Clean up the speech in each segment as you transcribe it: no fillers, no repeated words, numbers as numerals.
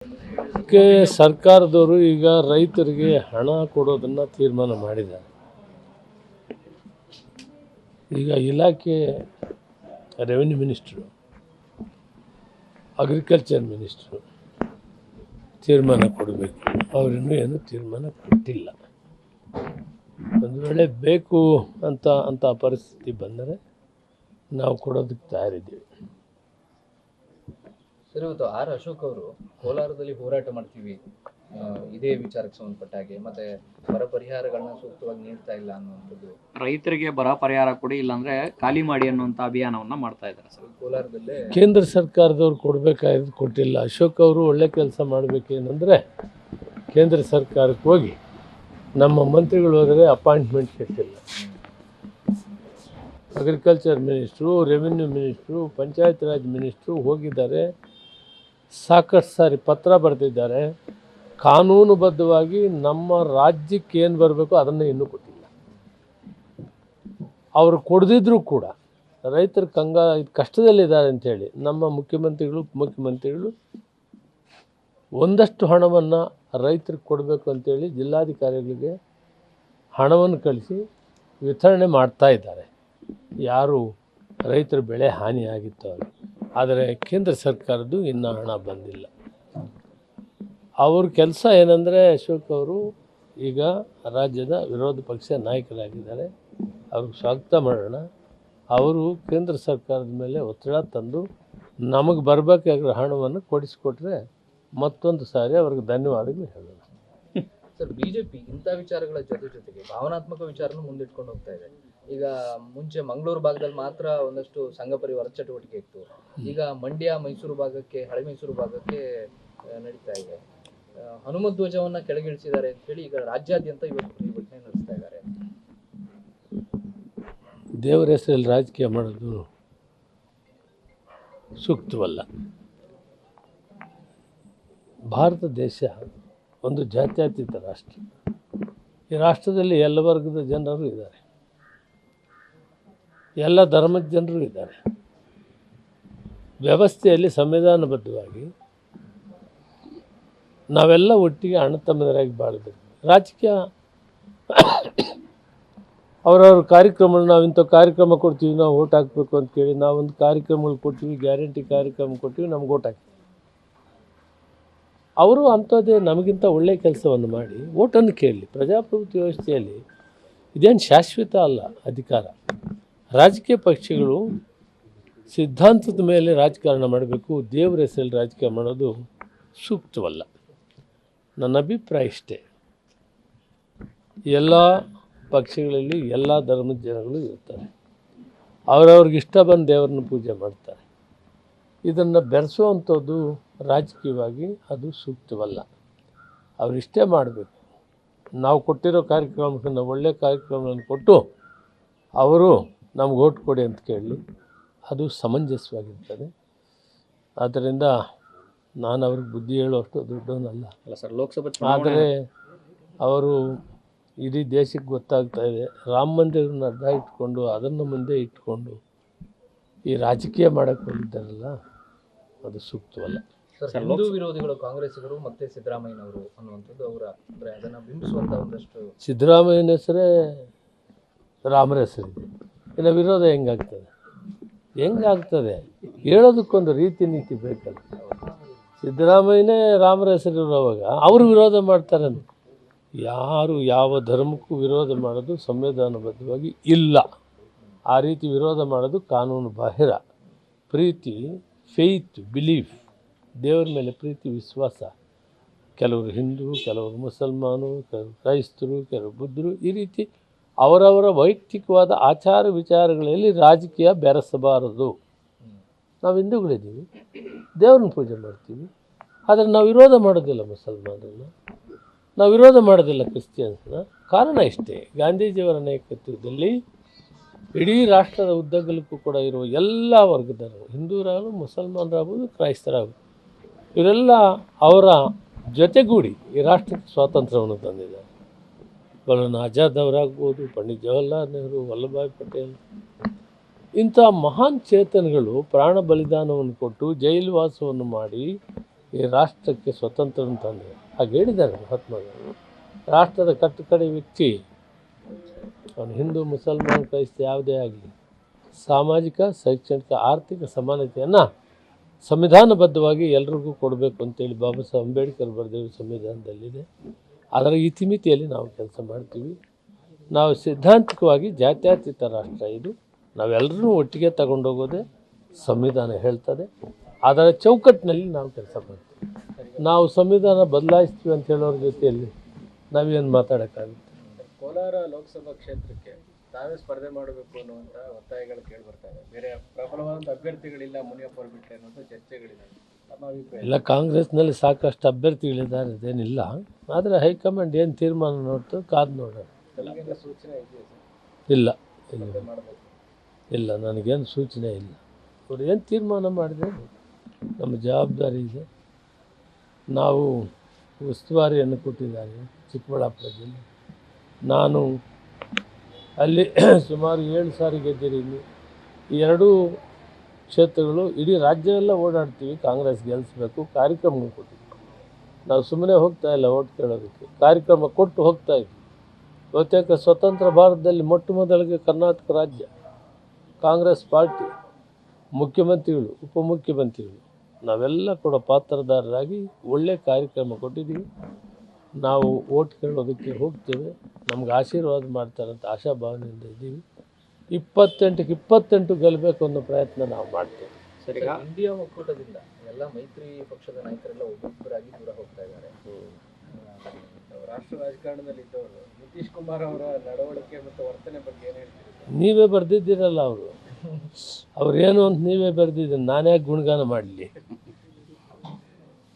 ಅದಕ್ಕೆ ಸರ್ಕಾರದವರು ಈಗ ರೈತರಿಗೆ ಹಣ ಕೊಡೋದನ್ನು ತೀರ್ಮಾನ ಮಾಡಿದ್ದಾರೆ. ಈಗ ಇಲಾಖೆ ರೆವಿನ್ಯೂ ಮಿನಿಸ್ಟ್ರು, ಅಗ್ರಿಕಲ್ಚರ್ ಮಿನಿಸ್ಟ್ರು ತೀರ್ಮಾನ ಕೊಡಬೇಕು. ಅವರಿನ್ನೂ ಏನು ತೀರ್ಮಾನ ಕೊಟ್ಟಿಲ್ಲ. ಒಂದು ವೇಳೆ ಬೇಕು ಅಂತ ಪರಿಸ್ಥಿತಿ ಬಂದರೆ ನಾವು ಕೊಡೋದಕ್ಕೆ ತಯಾರಿದ್ದೀವಿ. ಸರ್, ಇವತ್ತು ಆರ್ ಅಶೋಕ್ ಅವರು ಕೋಲಾರದಲ್ಲಿ ಹೋರಾಟ ಮಾಡ್ತೀವಿ ಇದೇ ವಿಚಾರಕ್ಕೆ ಸಂಬಂಧಪಟ್ಟ ಹಾಗೆ, ಮತ್ತೆ ಬರ ಪರಿಹಾರಗಳನ್ನ ಸೂಕ್ತವಾಗಿ ನೀಡ್ತಾ ಇಲ್ಲ ಅನ್ನುವಂಥದ್ದು, ರೈತರಿಗೆ ಬರ ಪರಿಹಾರ ಕೊಡಿ ಇಲ್ಲಾಂದ್ರೆ ಖಾಲಿ ಮಾಡಿ ಅನ್ನುವಂಥ ಅಭಿಯಾನವನ್ನ ಮಾಡ್ತಾ ಇದ್ದಾರೆ ಸರ್. ಕೋಲಾರದಲ್ಲೇ ಕೇಂದ್ರ ಸರ್ಕಾರದವ್ರು ಕೊಡಬೇಕಾಗಿದ್ದು ಕೊಟ್ಟಿಲ್ಲ. ಅಶೋಕ್ ಅವರು ಒಳ್ಳೆ ಕೆಲಸ ಮಾಡಬೇಕೇನೆಂದರೆ ಕೇಂದ್ರ ಸರ್ಕಾರಕ್ಕೆ ಹೋಗಿ ನಮ್ಮ ಮಂತ್ರಿಗಳು ಹೋದರೆ ಅಪಾಯಿಂಟ್ಮೆಂಟ್ ಕೊಟ್ಟಿಲ್ಲ. Agriculture minister, revenue minister, panchayat Raj minister ಹೋಗಿದ್ದಾರೆ. ಸಾಕಷ್ಟು ಸಾರಿ ಪತ್ರ ಬರೆದಿದ್ದಾರೆ. ಕಾನೂನುಬದ್ಧವಾಗಿ ನಮ್ಮ ರಾಜ್ಯಕ್ಕೆ ಏನು ಬರಬೇಕು ಅದನ್ನು ಇನ್ನೂ ಕೊಟ್ಟಿಲ್ಲ. ಅವರು ಕೊಡದಿದ್ರೂ ಕೂಡ ರೈತರು ಕಷ್ಟದಲ್ಲಿದ್ದಾರೆ ಅಂಥೇಳಿ ನಮ್ಮ ಮುಖ್ಯಮಂತ್ರಿಗಳು ಒಂದಷ್ಟು ಹಣವನ್ನು ರೈತರಿಗೆ ಕೊಡಬೇಕು ಅಂತೇಳಿ ಜಿಲ್ಲಾಧಿಕಾರಿಗಳಿಗೆ ಹಣವನ್ನು ಕಳಿಸಿ ವಿತರಣೆ ಮಾಡ್ತಾ ಇದ್ದಾರೆ. ಯಾರು ರೈತರ ಬೆಳೆ ಹಾನಿಯಾಗಿತ್ತು ಅವರು. ಆದರೆ ಕೇಂದ್ರ ಸರ್ಕಾರದ್ದು ಇನ್ನೂ ಹಣ ಬಂದಿಲ್ಲ. ಅವ್ರ ಕೆಲಸ ಏನಂದರೆ ಅಶೋಕ್ ಅವರು ಈಗ ರಾಜ್ಯದ ವಿರೋಧ ಪಕ್ಷ ನಾಯಕರಾಗಿದ್ದಾರೆ. ಅವ್ರಿಗೆ ಸ್ವಾಗತ ಮಾಡೋಣ. ಅವರು ಕೇಂದ್ರ ಸರ್ಕಾರದ ಮೇಲೆ ಒತ್ತಡ ತಂದು ನಮಗೆ ಬರಬೇಕಾಗಿರೋ ಹಣವನ್ನು ಕೊಡಿಸಿಕೊಟ್ರೆ ಮತ್ತೊಂದು ಸಾರಿ ಅವ್ರಿಗೆ ಧನ್ಯವಾದಗಳು ಹೇಳೋಣ. ಸರ್, ಬಿಜೆಪಿ ಇಂಥ ವಿಚಾರಗಳ ಜೊತೆಗೆ ಭಾವನಾತ್ಮಕ ವಿಚಾರನೂ ಮುಂದಿಟ್ಕೊಂಡು ಹೋಗ್ತಾ ಇದೆ. ಈಗ ಮುಂಚೆ ಮಂಗಳೂರು ಭಾಗದಲ್ಲಿ ಮಾತ್ರ ಒಂದಷ್ಟು ಸಂಘ ಪರಿವಾರ ಚಟುವಟಿಕೆ ಇತ್ತು. ಈಗ ಮಂಡ್ಯ, ಮೈಸೂರು ಭಾಗಕ್ಕೆ, ಹಳೆ ಮೈಸೂರು ಭಾಗಕ್ಕೆ ನಡೀತಾ ಇದೆ. ಹನುಮ ಧ್ವಜವನ್ನ ಕೆಳಗಿಳಿಸಿದ್ದಾರೆ ಅಂತ ಹೇಳಿ ಈಗ ರಾಜ್ಯಾದ್ಯಂತ ಇವತ್ತು ಪ್ರತಿಭಟನೆ ನಡೆಸ್ತಾ ಇದ್ದಾರೆ. ದೇವರ ಹೆಸರಲ್ಲಿ ರಾಜಕೀಯ ಮಾಡೋದು ಸೂಕ್ತವಲ್ಲ. ಭಾರತ ದೇಶ ಒಂದು ಜಾತ್ಯತೀತ ರಾಷ್ಟ್ರ. ಈ ರಾಷ್ಟ್ರದಲ್ಲಿ ಎಲ್ಲ ವರ್ಗದ ಜನರು ಇದ್ದಾರೆ, ಎಲ್ಲ ಧರ್ಮದ ಜನರು ಇದ್ದಾರೆ. ವ್ಯವಸ್ಥೆಯಲ್ಲಿ ಸಂವಿಧಾನಬದ್ಧವಾಗಿ ನಾವೆಲ್ಲ ಒಟ್ಟಿಗೆ ಅಣ್ಣ ತಮ್ಮದರಾಗಿ ಬಾಳಬೇಕು. ರಾಜಕೀಯ ಅವರವ್ರ ಕಾರ್ಯಕ್ರಮ, ನಾವು ಇಂಥ ಕಾರ್ಯಕ್ರಮ ಕೊಡ್ತೀವಿ, ನಾವು ಓಟ್ ಹಾಕಬೇಕು ಅಂತ ಕೇಳಿ ನಾವೊಂದು ಕಾರ್ಯಕ್ರಮಗಳು ಕೊಡ್ತೀವಿ, ಗ್ಯಾರಂಟಿ ಕಾರ್ಯಕ್ರಮ ಕೊಡ್ತೀವಿ, ನಮ್ಗೆ ಓಟ್ ಹಾಕ್ತೀವಿ. ಅವರು ಅಂಥದ್ದೇ ನಮಗಿಂತ ಒಳ್ಳೆಯ ಕೆಲಸವನ್ನು ಮಾಡಿ ಓಟನ್ನು ಕೇಳಲಿ. ಪ್ರಜಾಪ್ರಭುತ್ವ ವ್ಯವಸ್ಥೆಯಲ್ಲಿ ಇದೇನು ಶಾಶ್ವತ ಅಲ್ಲ ಅಧಿಕಾರ. ರಾಜಕೀಯ ಪಕ್ಷಗಳು ಸಿದ್ಧಾಂತದ ಮೇಲೆ ರಾಜಕಾರಣ ಮಾಡಬೇಕು. ದೇವರ ಹೆಸರಲ್ಲಿ ರಾಜಕೀಯ ಮಾಡೋದು ಸೂಕ್ತವಲ್ಲ. ನನ್ನ ಅಭಿಪ್ರಾಯ ಇಷ್ಟೇ. ಎಲ್ಲ ಪಕ್ಷಗಳಲ್ಲಿ ಎಲ್ಲ ಧರ್ಮದ ಜನಗಳು ಇರ್ತಾರೆ. ಅವರವ್ರಿಗೆ ಇಷ್ಟ ಬಂದು ದೇವರನ್ನ ಪೂಜೆ ಮಾಡ್ತಾರೆ. ಇದನ್ನು ಬೆರೆಸುವಂಥದ್ದು ರಾಜಕೀಯವಾಗಿ ಅದು ಸೂಕ್ತವಲ್ಲ. ಅವರಿಷ್ಟೇ ಮಾಡಬೇಕು. ನಾವು ಕೊಟ್ಟಿರೋ ಕಾರ್ಯಕ್ರಮವನ್ನು, ಒಳ್ಳೆಯ ಕಾರ್ಯಕ್ರಮವನ್ನು ಕೊಟ್ಟು ಅವರು ನಮ್ಗೆ ಓಟ್ ಕೊಡಿ ಅಂತ ಕೇಳಲಿ, ಅದು ಸಮಂಜಸವಾಗಿರ್ತದೆ. ಆದ್ದರಿಂದ ನಾನು ಅವ್ರಿಗೆ ಬುದ್ಧಿ ಹೇಳುವಷ್ಟು ದೊಡ್ಡವನಲ್ಲ. ಅಲ್ಲ ಸರ್, ಲೋಕಸಭೆ ಆದರೆ ಅವರು ಇಡೀ ದೇಶಕ್ಕೆ ಗೊತ್ತಾಗ್ತಾ ಇದೆ, ರಾಮ ಮಂದಿರನ ಅಡ್ಡ ಇಟ್ಕೊಂಡು ಅದನ್ನು ಮುಂದೆ ಇಟ್ಕೊಂಡು ಈ ರಾಜಕೀಯ ಮಾಡೋಕ್ಕೆ ಹೋಗಿದ್ದಾರಲ್ಲ, ಅದು ಸೂಕ್ತವಲ್ಲ. ಹಿಂದೂ ವಿರೋಧಿಗಳು ಕಾಂಗ್ರೆಸ್ಸಿಗರು ಮತ್ತೆ ಸಿದ್ದರಾಮಯ್ಯನವರು ಅನ್ನುವಂಥದ್ದು ಅವರ ಅಂದರೆ ಅದನ್ನು ಬಿಂಬಿಸುವಂಥ ಒಂದಷ್ಟು. ಸಿದ್ದರಾಮಯ್ಯನ ಹೆಸರೇ ರಾಮರ ಹೆಸರಿದೆ, ಇನ್ನು ವಿರೋಧ ಹೆಂಗಾಗ್ತದೆ? ಹೇಳೋದಕ್ಕೊಂದು ರೀತಿ ನೀತಿ ಬೇಕಲ್ಲ. ಸಿದ್ದರಾಮಯ್ಯನೇ ರಾಮರ ಹೆಸರಿರುವಾಗ ಅವರು ವಿರೋಧ ಮಾಡ್ತಾರಂತ. ಯಾರು ಯಾವ ಧರ್ಮಕ್ಕೂ ವಿರೋಧ ಮಾಡೋದು ಸಂವಿಧಾನಬದ್ಧವಾಗಿ ಇಲ್ಲ. ಆ ರೀತಿ ವಿರೋಧ ಮಾಡೋದು ಕಾನೂನು ಬಾಹಿರ. ಪ್ರೀತಿ, ಫೇತ್, ಬಿಲೀಫ್, ದೇವರ ಮೇಲೆ ಪ್ರೀತಿ, ವಿಶ್ವಾಸ. ಕೆಲವರು ಹಿಂದೂ, ಕೆಲವರು ಮುಸಲ್ಮಾನು, ಕೆಲವರು ಕ್ರೈಸ್ತರು, ಕೆಲವರು ಬುದ್ಧರು, ಈ ರೀತಿ ಅವರವರ ವೈಯಕ್ತಿಕವಾದ ಆಚಾರ ವಿಚಾರಗಳಲ್ಲಿ ರಾಜಕೀಯ ಬೆರೆಸಬಾರದು. ನಾವು ಹಿಂದೂಗಳಿದ್ದೀವಿ, ದೇವ್ರನ್ನ ಪೂಜೆ ಮಾಡ್ತೀವಿ, ಆದರೆ ನಾವು ವಿರೋಧ ಮಾಡೋದಿಲ್ಲ ಮುಸಲ್ಮಾನರನ್ನು, ನಾವು ವಿರೋಧ ಮಾಡೋದಿಲ್ಲ ಕ್ರಿಶ್ಚಿಯನ್ಸ್ನ. ಕಾರಣ ಇಷ್ಟೇ, ಗಾಂಧೀಜಿಯವರ ನಾಯಕತ್ವದಲ್ಲಿ ಇಡೀ ರಾಷ್ಟ್ರದ ಉದ್ದಗಲಕ್ಕೂ ಕೂಡ ಇರುವ ಎಲ್ಲ ವರ್ಗದವರು, ಹಿಂದೂರಾಗಲು, ಮುಸಲ್ಮಾನರಾಗ್ಬೋದು, ಕ್ರೈಸ್ತರಾಗ್ಬೋದು, ಇವರೆಲ್ಲ ಅವರ ಜೊತೆಗೂಡಿ ಈ ರಾಷ್ಟ್ರಕ್ಕೆ ಸ್ವಾತಂತ್ರ್ಯವನ್ನು ತಂದಿದ್ದಾರೆ. ಮೌಲಾನ ಆಜಾದ್ ಅವರಾಗ್ಬೋದು, ಪಂಡಿತ್ ಜವಾಹರ್ಲಾಲ್ ನೆಹರು, ವಲ್ಲಭಭಾಯ್ ಪಟೇಲ್, ಇಂಥ ಮಹಾನ್ ಚೇತನಗಳು ಪ್ರಾಣ ಬಲಿದಾನವನ್ನು ಕೊಟ್ಟು ಜೈಲು ವಾಸವನ್ನು ಮಾಡಿ ಈ ರಾಷ್ಟ್ರಕ್ಕೆ ಸ್ವತಂತ್ರ ತಂದರೆ ಹಾಗೆ ಹೇಳಿದ್ದಾರೆ ಮಹಾತ್ಮ ಗಾಂಧಿ. ರಾಷ್ಟ್ರದ ಕಟ್ಟಕಡೆ ವ್ಯಕ್ತಿ ಅವನು ಹಿಂದೂ ಮುಸಲ್ಮಾನ್ ಕ್ರೈಸ್ತ ಯಾವುದೇ ಆಗಲಿ ಸಾಮಾಜಿಕ ಶೈಕ್ಷಣಿಕ ಆರ್ಥಿಕ ಸಮಾನತೆಯನ್ನು ಸಂವಿಧಾನಬದ್ಧವಾಗಿ ಎಲ್ರಿಗೂ ಕೊಡಬೇಕು ಅಂತೇಳಿ ಬಾಬಾ ಸಾಹೇಬ್ ಅಂಬೇಡ್ಕರ್ ಬರೆದಿರೋ ಸಂವಿಧಾನದಲ್ಲಿದೆ. ಅದರ ಇತಿಮಿತಿಯಲ್ಲಿ ನಾವು ಕೆಲಸ ಮಾಡ್ತೀವಿ. ನಾವು ಸಿದ್ಧಾಂತಿಕವಾಗಿ ಜಾತ್ಯತೀತ ರಾಷ್ಟ್ರ ಇದು, ನಾವೆಲ್ಲರೂ ಒಟ್ಟಿಗೆ ತಗೊಂಡೋಗೋದೇ ಸಂವಿಧಾನ ಹೇಳ್ತದೆ. ಅದರ ಚೌಕಟ್ಟಿನಲ್ಲಿ ನಾವು ಕೆಲಸ ಮಾಡ್ತೀವಿ. ನಾವು ಸಂವಿಧಾನ ಬದಲಾಯಿಸ್ತೀವಿ ಅಂತ ಹೇಳೋರ ಜೊತೆಯಲ್ಲಿ ನಾವೇನು ಮಾತಾಡೋಕ್ಕಾಗುತ್ತೆ? ಕೋಲಾರ ಲೋಕಸಭಾ ಕ್ಷೇತ್ರಕ್ಕೆ ತಾವೇ ಸ್ಪರ್ಧೆ ಮಾಡಬೇಕು ಅನ್ನುವಂಥ ಒತ್ತಾಯಗಳು ಕೇಳಿಬರ್ತಾರೆ. ಬೇರೆ ಪ್ರಬಲವಾದ ಅಭ್ಯರ್ಥಿಗಳಿಲ್ಲ, ಮುನಿಯಪ್ಪ ಅವರು ಬಿಟ್ಟರೆ ಅನ್ನೋದು ಚರ್ಚೆಗಳಿದೆ. ತಮ್ಮ ಅಭಿಪ್ರಾಯ? ಇಲ್ಲ, ಕಾಂಗ್ರೆಸ್ನಲ್ಲಿ ಸಾಕಷ್ಟು ಅಭ್ಯರ್ಥಿಗಳಿದ್ದಾರೆ, ಅದೇನಿಲ್ಲ. ಆದರೆ ಹೈಕಮಾಂಡ್ ಏನು ತೀರ್ಮಾನ ನೋಡ್ತದೆ ಕಾದು ನೋಡೋಣ. ತಮಗೇನು ಸೂಚನೆ ಇದೆಯಾ ಸರ್? ಇಲ್ಲ ಮಾಡಬೇಕು? ಇಲ್ಲ, ನನಗೇನು ಸೂಚನೆ ಇಲ್ಲ. ಅವ್ರು ಏನು ತೀರ್ಮಾನ ಮಾಡಿದ್ರೆ ನಮ್ಮ ಜವಾಬ್ದಾರಿ ಇದೆ. ನಾವು ಉಸ್ತುವಾರಿಯನ್ನು ಕೊಟ್ಟಿದ್ದಾರೆ ಚಿಕ್ಕಬಳ್ಳಾಪುರ ಜಿಲ್ಲೆ. ನಾನು ಅಲ್ಲಿ ಸುಮಾರು 7 ಸಾರಿ ಗೆದ್ದಿದ್ದೀನಿ. ಈ ಎರಡೂ ಕ್ಷೇತ್ರಗಳು ಇಡೀ ರಾಜ್ಯ ಎಲ್ಲ ಓಡಾಡ್ತೀವಿ, ಕಾಂಗ್ರೆಸ್ ಗೆಲ್ಲಿಸ್ಬೇಕು. ಕಾರ್ಯಕ್ರಮಗಳು ಕೊಟ್ಟಿದ್ದೀವಿ. ನಾವು ಸುಮ್ಮನೆ ಹೋಗ್ತಾ ಇಲ್ಲ ಓಟ್ ಕೇಳೋದಕ್ಕೆ, ಕಾರ್ಯಕ್ರಮ ಕೊಟ್ಟು ಹೋಗ್ತಾ ಇದ್ವಿ. ಬಹುತೇಕ ಸ್ವತಂತ್ರ ಭಾರತದಲ್ಲಿ ಮೊಟ್ಟ ಮೊದಲಿಗೆ ಕರ್ನಾಟಕ ರಾಜ್ಯ ಕಾಂಗ್ರೆಸ್ ಪಾರ್ಟಿ ಮುಖ್ಯಮಂತ್ರಿಗಳು, ಉಪಮುಖ್ಯಮಂತ್ರಿಗಳು ನಾವೆಲ್ಲ ಕೂಡ ಪಾತ್ರದಾರರಾಗಿ ಒಳ್ಳೆಯ ಕಾರ್ಯಕ್ರಮ ಕೊಟ್ಟಿದ್ದೀವಿ. ನಾವು ಓಟ್ ಕೇಳೋದಕ್ಕೆ ಹೋಗ್ತೇವೆ, ನಮ್ಗೆ ಆಶೀರ್ವಾದ ಮಾಡ್ತಾರಂತ ಆಶಾಭಾವನೆಯಿಂದ ಇದ್ದೀವಿ. 28ಕ್ಕೆ 28 ಗೆಲ್ಲಬೇಕು ಅನ್ನೋ ಪ್ರಯತ್ನ ನಾವು ಮಾಡ್ತೇವೆ. ಸರ್, ಈಗ ಇಂಡಿಯಾ ಒಕ್ಕೂಟದಿಂದ ಎಲ್ಲ ಮೈತ್ರಿ ಪಕ್ಷದ ನಾಯಕರೆಲ್ಲ ಒಬ್ಬೊಬ್ಬರಾಗಿ ದೂರ ಹೋಗ್ತಾ ಇದ್ದಾರೆ. ರಾಷ್ಟ್ರ ರಾಜಕಾರಣದಲ್ಲಿ ಇದ್ದವರು ನಿತೀಶ್ ಕುಮಾರ್ ಅವರ ನಡವಳಿಕೆ ಮತ್ತು ವರ್ತನೆ ಬಗ್ಗೆ ಏನು ಹೇಳ್ತೀರಿ? ನೀವೇ ಬರೆದಿದ್ದೀರಲ್ಲ, ಅವ್ರೇನು ಅಂತ ನೀವೇ ಬರೆದಿದ್ದೀರಿ, ನಾನೇ ಗುಣಗಾನ ಮಾಡಲಿ?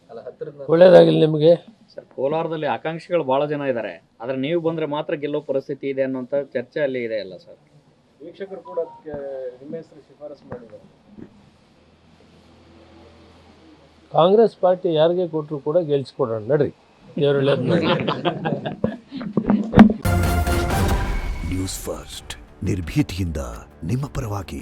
ಅಲ್ಲ, ಹತ್ತಿರದ ಒಳ್ಳೇದಾಗಿಲ್ಲ ನಿಮಗೆ. ಸರ್, ಕೋಲಾರದಲ್ಲಿ ಆಕಾಂಕ್ಷಿಗಳು ಭಾಳ ಜನ ಇದ್ದಾರೆ, ಆದರೆ ನೀವು ಬಂದರೆ ಮಾತ್ರ ಗೆಲ್ಲೋ ಪರಿಸ್ಥಿತಿ ಇದೆ ಅನ್ನೋಂಥ ಚರ್ಚೆ ಅಲ್ಲಿ ಇದೆ ಅಲ್ಲ ಸರ್? ವೀಕ್ಷಕರು ಕೂಡ ನಿಮ್ಮ ಹೆಸರು ಶಿಫಾರಸು ಮಾಡಿದ್ದಾರೆ. ಕಾಂಗ್ರೆಸ್ ಪಾರ್ಟಿ ಯಾರಿಗೆ ಕೊಟ್ಟರು ಕೂಡ ಗೆಲ್ಸ್ಕೊಡೋಣ ನಡ್ರಿ, ದೇವ್ರು ಒಳ್ಳೇದು ಮಾಡಿ. ನ್ಯೂಸ್ ಫಸ್ಟ್ ನಿರ್ಭೀತಿಯಿಂದ ನಿಮ್ಮ ಪರವಾಗಿ.